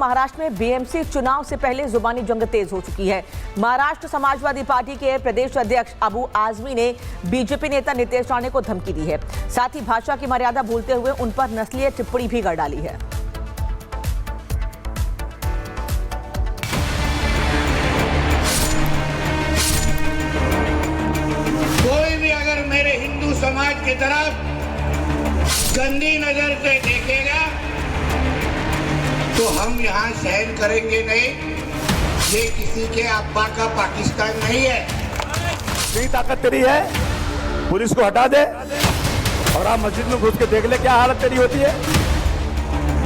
महाराष्ट्र में बीएमसी चुनाव से पहले जुबानी जंग तेज हो चुकी है। महाराष्ट्र समाजवादी पार्टी के प्रदेश अध्यक्ष अबू आजमी ने बीजेपी नेता नितेश राणे को धमकी दी है। साथ ही भाषा की मर्यादा भूलते हुए उन पर नस्लीय टिप्पणी भी कर डाली है। कोई भी अगर मेरे हिंदू समाज की तरफ गंदी नजर से देखेगा तो हम यहाँ सहन करेंगे नहीं। ये किसी के अब्बा का पाकिस्तान नहीं है। इतनी ताकत तेरी है, पुलिस को हटा दे और आप मस्जिद में घुस के देख ले क्या हालत तेरी होती है।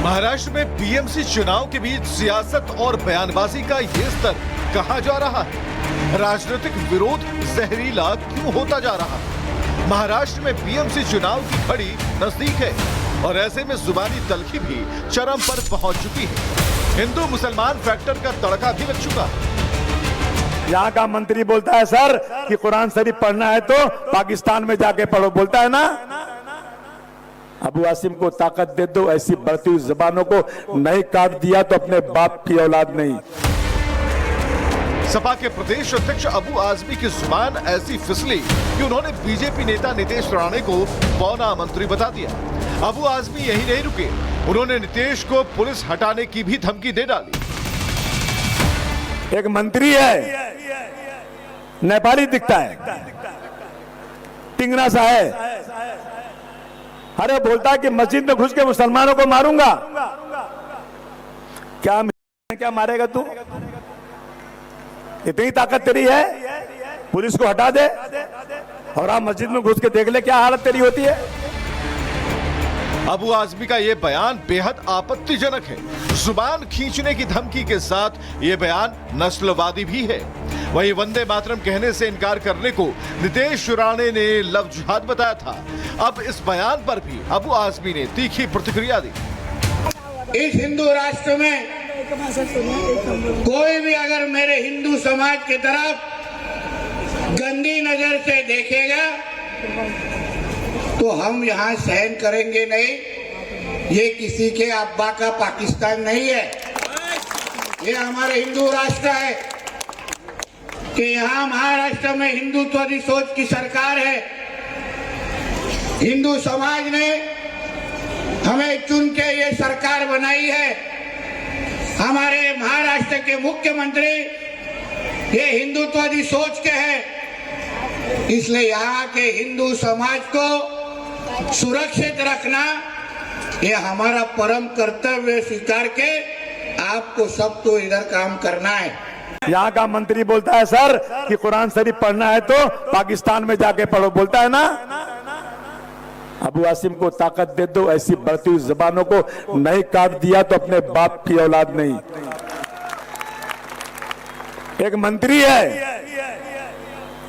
महाराष्ट्र में बीएमसी चुनाव के बीच सियासत और बयानबाजी का ये स्तर कहां जा रहा है? राजनीतिक विरोध जहरीला क्यों होता जा रहा है? महाराष्ट्र में बीएमसी चुनाव की घड़ी नजदीक है और ऐसे में जुबानी तलखी भी चरम पर पहुंच चुकी है। हिंदू मुसलमान फैक्टर का तड़का भी लग चुका है। यहाँ का मंत्री बोलता है सर कि कुरान शरीफ पढ़ना है तो पाकिस्तान में जाके पढ़ो, बोलता है ना। अबू आसिम को ताकत दे दो, ऐसी बढ़ती हुई जबानों को नहीं काट दिया तो अपने बाप की औलाद नहीं। सपा के प्रदेश अध्यक्ष अबू आजमी की जुबान ऐसी फिसली कि उन्होंने बीजेपी नेता नितेश राणे को पौना मंत्री बता दिया। अबू आजमी यही नहीं रुके, उन्होंने नितेश को पुलिस हटाने की भी धमकी दे डाली। एक मंत्री है, नेपाली दिखता है, टिंगरा सा है, अरे बोलता है कि मस्जिद में घुस के मुसलमानों को मारूंगा। क्या मारेगा तू? इतनी ताकत तेरी है, पुलिस को हटा दे और आप मस्जिद में घुस के देख ले क्या हालत तेरी होती है। अबू आजमी का ये बयान बेहद आपत्तिजनक है। जुबान खींचने की धमकी के साथ ये बयान नस्लवादी भी है। वहीं वंदे मातरम कहने से इनकार करने को नितेश राणे ने लव जिहाद बताया था। अब इस बयान पर भी अबू आजमी ने तीखी प्रतिक्रिया दी। इस हिंदू राष्ट्र में कोई भी अगर मेरे हिंदू समाज की तरफ गंदी नजर से देखेगा तो हम यहाँ सहन करेंगे नहीं। ये किसी के अब्बा का पाकिस्तान नहीं है। ये हमारे हिंदू राष्ट्र है कि यहाँ महाराष्ट्र में हिंदुत्व सोच की सरकार है। हिंदू समाज ने हमें चुन के ये सरकार बनाई है। हमारे महाराष्ट्र के मुख्यमंत्री ये हिंदुत्ववादी सोच के हैं, इसलिए यहाँ के हिंदू समाज को सुरक्षित रखना ये हमारा परम कर्तव्य स्वीकार के आपको सबको इधर काम करना है। यहाँ का मंत्री बोलता है सर कि कुरान शरीफ पढ़ना है तो पाकिस्तान में जाके पढ़ो, बोलता है ना। अबू आसिम को ताकत दे दो, ऐसी बढ़ती हुई जबानों को नहीं काट दिया तो अपने बाप की औलाद नहीं। एक मंत्री है,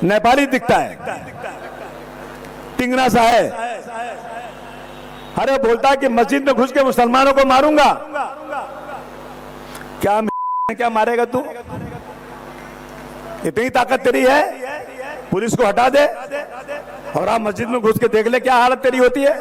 नेपाली दिखता है, टिंगरा सा है, अरे बोलता है कि मस्जिद में घुस के मुसलमानों को मारूंगा। क्या मारेगा तू? इतनी ताकत तेरी है, पुलिस को हटा दे और आप मस्जिद में घुस के देख ले क्या हालत तेरी होती है।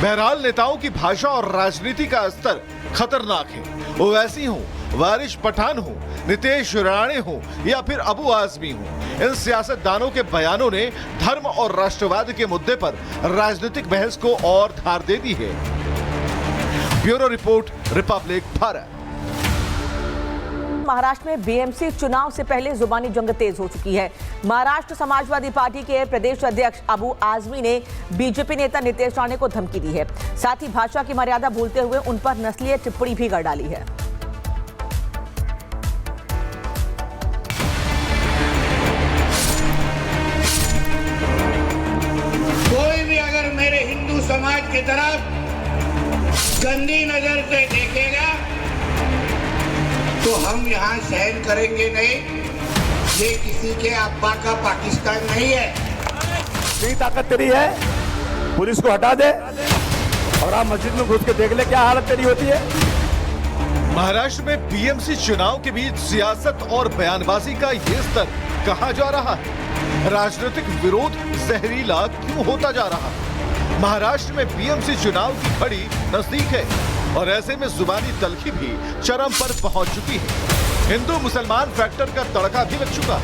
बहरहाल नेताओं की भाषा और राजनीति का स्तर खतरनाक है। वो वैसी हो, वारिश पठान हो, नितेश राणे हो या फिर अबू आजमी हो, इन सियासतदानों के बयानों ने धर्म और राष्ट्रवाद के मुद्दे पर राजनीतिक बहस को और धार दे दी है। Bureau report, Republic Bharat. Maharashtra में बीएमसी चुनाव से पहले जुबानी जंग तेज हो चुकी है। महाराष्ट्र समाजवादी पार्टी के प्रदेश अध्यक्ष अबू आजमी ने बीजेपी नेता नितेश राणे को धमकी दी है। साथ ही भाषा की मर्यादा भूलते हुए उन पर नस्लीय टिप्पणी भी कर डाली है। कोई भी अगर मेरे हिंदू समाज की तरफ गंदी नजर से देखेगा तो हम यहाँ सहन करेंगे नहीं। ये किसी के अब्बा का पाकिस्तान नहीं है। इतनी ताकत तेरी है, पुलिस को हटा दे और आप मस्जिद में घुस के देख ले क्या हालत तेरी होती है। महाराष्ट्र में बीएमसी चुनाव के बीच सियासत और बयानबाजी का ये स्तर कहां जा रहा है? राजनीतिक विरोध जहरीला क्यों होता जा रहा है? महाराष्ट्र में बीएमसी चुनाव की घड़ी नजदीक है और ऐसे में जुबानी तलखी भी चरम पर पहुंच चुकी है। हिंदू मुसलमान फैक्टर का तड़का भी लग चुका है।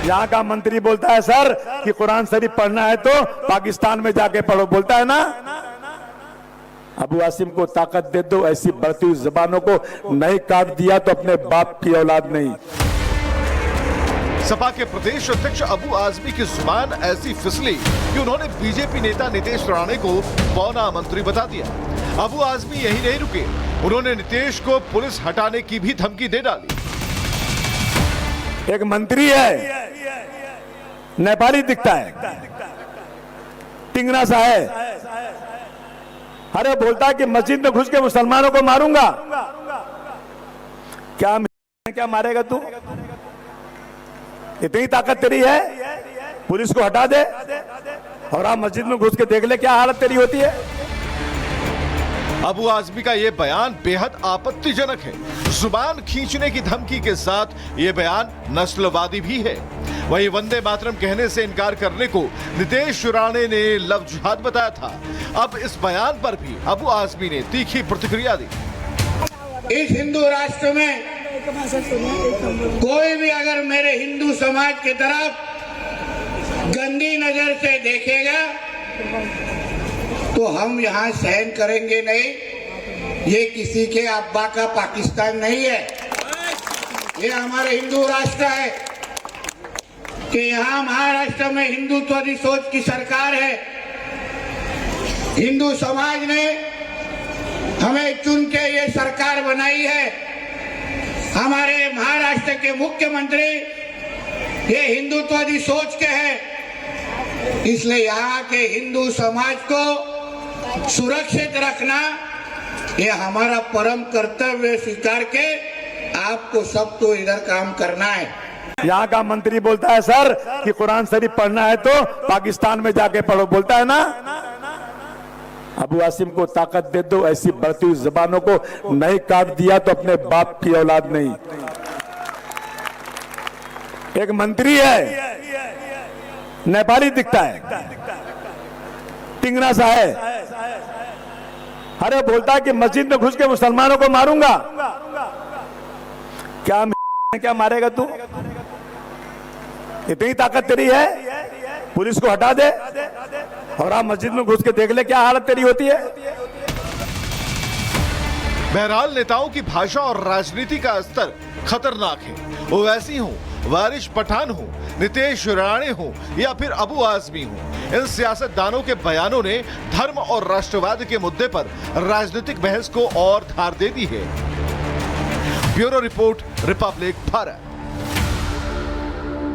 यहाँ का मंत्री बोलता है सर कि कुरान शरीफ पढ़ना है तो पाकिस्तान में जाके पढ़ो, बोलता है ना। अबू आसिम को ताकत दे दो, ऐसी बढ़ती हुई जबानों को नहीं काट दिया तो अपने बाप की औलाद नहीं। सपा के प्रदेश अध्यक्ष अबू आजमी की जुबान ऐसी फिसली कि उन्होंने बीजेपी नेता नीतीश राणे को बौना मंत्री बता दिया। अबू आजमी यही नहीं रुके, उन्होंने नीतीश को पुलिस हटाने की भी धमकी दे डाली। एक मंत्री है, नेपाली दिखता है, टिंगरा सा है, अरे बोलता है कि मस्जिद में घुस के मुसलमानों को मारूंगा। क्या मारेगा तू? इतनी ताकत तेरी है, पुलिस को हटा दे और आप मस्जिद में घुस के देख ले क्या हालत तेरी होती है। अबू आजमी का यह बयान बेहद आपत्तिजनक है। जुबान खींचने की धमकी के साथ यह बयान नस्लवादी भी है। वहीं वंदे मातरम कहने से इनकार करने को नीतीश राणे ने लव जिहाद बताया था। अब इस बयान पर भी अबू आजमी ने तीखी प्रतिक्रिया दी। इस हिंदू राष्ट्र में कोई भी अगर मेरे हिंदू समाज की तरफ गंदी नजर से देखेगा तो हम यहाँ सहन करेंगे नहीं। ये किसी के अब्बा का पाकिस्तान नहीं है, ये हमारे हिंदू राष्ट्र है कि यहाँ महाराष्ट्र में हिंदुत्वादी सोच की सरकार है। हिंदू समाज ने हमें चुन के ये सरकार बनाई है। हमारे महाराष्ट्र के मुख्यमंत्री ये हिंदुत्वादी सोच के हैं, इसलिए यहाँ के हिंदू समाज को सुरक्षित रखना ये हमारा परम कर्तव्य स्वीकार के आपको सबको इधर काम करना है। यहाँ का मंत्री बोलता है सर कि कुरान शरीफ पढ़ना है तो पाकिस्तान में जाके पढ़ो, बोलता है ना। अबू आसिम को ताकत दे दो, ऐसी बढ़ती हुई जबानों को नहीं काट दिया तो अपने बाप की औलाद नहीं। एक मंत्री है, नेपाली दिखता है, टिंगरा सा है, अरे बोलता है कि मस्जिद में घुस के मुसलमानों को मारूंगा। क्या मारेगा तू? इतनी ताकत तेरी है, पुलिस को हटा दे और आप मस्जिद में घुस के देख ले क्या हालत तेरी होती है। बहरहाल नेताओं की भाषा और राजनीति का स्तर खतरनाक है। ओवैसी हो, वारिश पठान हो, नीतीश राणे हो या फिर अबू आजमी हो, इन सियासतदानों के बयानों ने धर्म और राष्ट्रवाद के मुद्दे पर राजनीतिक बहस को और धार दे दी है। Bureau report, Republic Bharat.